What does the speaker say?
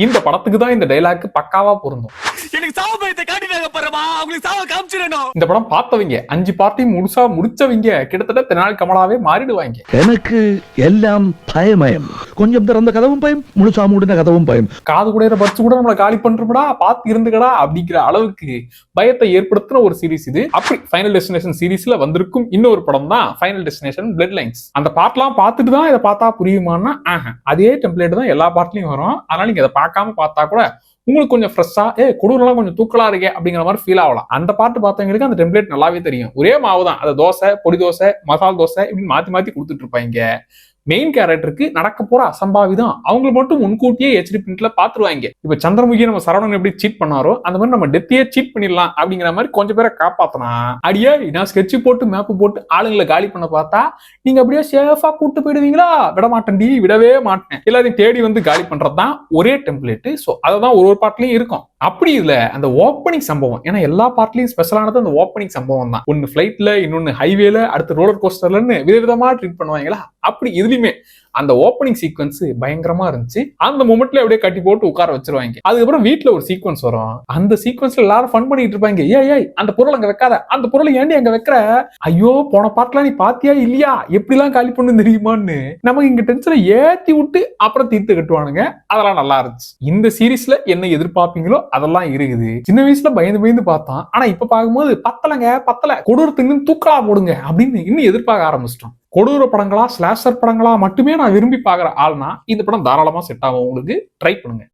இந்த படத்துக்கு தான் இந்த டைலாக் பக்காவா பொருந்தும். எனக்கு சாவ பயத்தை காட்டிட்டாங்க பாருமா, அவங்களுக்கு சாவ காமிச்சிடணும். இந்த படம் பார்த்தவங்க 5 பார்ட்டையும் முழுசா முடிச்சவங்க கிட்டத்தட்ட தெனாலி கமலாவே மாறிடுவாங்க. எனக்கு எல்லாம் பயமயம். கொஞ்சம் திறந்த கதவும் பயம், முழுசா மூடின கதவும் பயம். காது கூட பறிச்சு கூட நம்மளை காலி பண்றப்படா, பார்த்து இருந்துக்கடா அப்படிங்கிற அளவுக்கு பயத்தை ஏற்படுத்தின ஒரு சீரிஸ் இது. அப்படி ஃபைனல் டெஸ்டினேஷன் சீரிஸ்ல வந்திருக்கும் இன்னொரு படம் தான் ஃபைனல் டெஸ்டினேஷன் பிளட் லைன்ஸ். அந்த பார்ட்லாம் பார்த்துட்டு தான் இதை பார்த்தா புரியுமான்னா அதே டெம்ப்ளேட் தான் எல்லா பார்ட்லயும் வரும். அதனால நீங்க இதை பார்க்காம பார்த்தா கூட உங்களுக்கு கொஞ்சம் ஃப்ரெஷ்ஷா கொடூரெல்லாம் கொஞ்சம் தூக்கலா இருக்கே அப்படிங்கிற மாதிரி ஃபீல் ஆகலாம். அந்த பாட்டு பார்த்தவங்களுக்கு அந்த டெம்ப்ளேட் நல்லாவே தெரியும். ஒரே மாவு தான், அது தோசை, பொடி தோசை, மசால் தோசை இப்படின்னு மாத்தி மாத்தி கொடுத்துட்டு இருப்பாங்க. மெயின் கேரக்டருக்கு நடக்க போற அசம்பாவிதம் அவங்க மட்டும் முன்கூட்டியே ஹெச்டி பிரிண்ட்ல பாத்துருவாங்க. இப்ப சந்திரமுகி நம்ம சரவணன் எப்படி சீட் பண்ணாரோ அந்த மாதிரி நம்ம டெத்தையே சீட் பண்ணிடலாம் அப்படிங்கிற மாதிரி கொஞ்சம் பேரை காப்பாத்தனா, அடியே நான் ஸ்கெட்ச் போட்டு மேப் போட்டு ஆளுங்களை காலி பண்ண பார்த்தா நீங்க அப்படியே சேஃபா கூட்டு போயிடுவீங்களா? விட மாட்டேன்டி, விடவே மாட்டேன். எல்லாத்தையும் தேடி வந்து காலி பண்றதுதான் ஒரே டெம்ப்ளேட். சோ அததான் ஒரு பார்ட்லயும் இருக்கும். அப்படி இல்ல அந்த ஓப்பனிங் சம்பவம், ஏன்னா எல்லா பார்ட்லயும் ஸ்பெஷலானது அந்த ஓப்பனிங் சம்பவம் தான். ஒன்னு ஃபிளைட்ல, இன்னொன்னு ஹைவேல, அடுத்து ரோலர் கோஸ்டர்லன்னு விதவிதமா ட்ரீட் பண்ணுவாங்களா. அப்படி இதுலயுமே அந்த ஓப்பனிங் சீக்வன்ஸ் பயங்கரமா இருந்துச்சு. அந்த மொமெண்ட்ல அப்படியே கட்டி போட்டு உட்கார வச்சிருவாங்க. அதுக்கப்புறம் வீட்டுல ஒரு சீக்வன்ஸ் வரும். அந்த சீக்வன்ஸ்ல எல்லாரும் ஃபன் பண்ணிட்டு இருப்பாங்க. ஏய் அந்த பொருள் அங்க வைக்காத, அந்த பொருளை ஏண்டி அங்க வைக்கிற, ஐயோ போன பார்ட்லாம் நீ பாத்தியா இல்லையா, எப்படிலாம் காலி பண்ணு தெரியுமான்னு நமக்கு இங்க டென்ஷனை ஏத்தி விட்டு அப்புறம் தீர்த்து கட்டுவானுங்க. அதெல்லாம் நல்லா இருந்துச்சு. இந்த சீரீஸ்ல என்ன எதிர்பார்ப்பீங்களோ அதெல்லாம் இருக்குது. சின்ன வயசுல பயந்து பார்த்தான். ஆனா இப்ப பார்க்கும்போது பத்தல கொடூரத்துக்கு தூக்கலா போடுங்க அப்படின்னு இன்னும் எதிர்பார்க்க ஆரம்பிச்சிட்டோம். கொடூர படங்களா, ஸ்லாஷர் படங்களா மட்டுமே நான் விரும்பி பாக்குற ஆள்னா இந்த படம் தாராளமா செட் ஆகும். உங்களுக்கு ட்ரை பண்ணுங்க.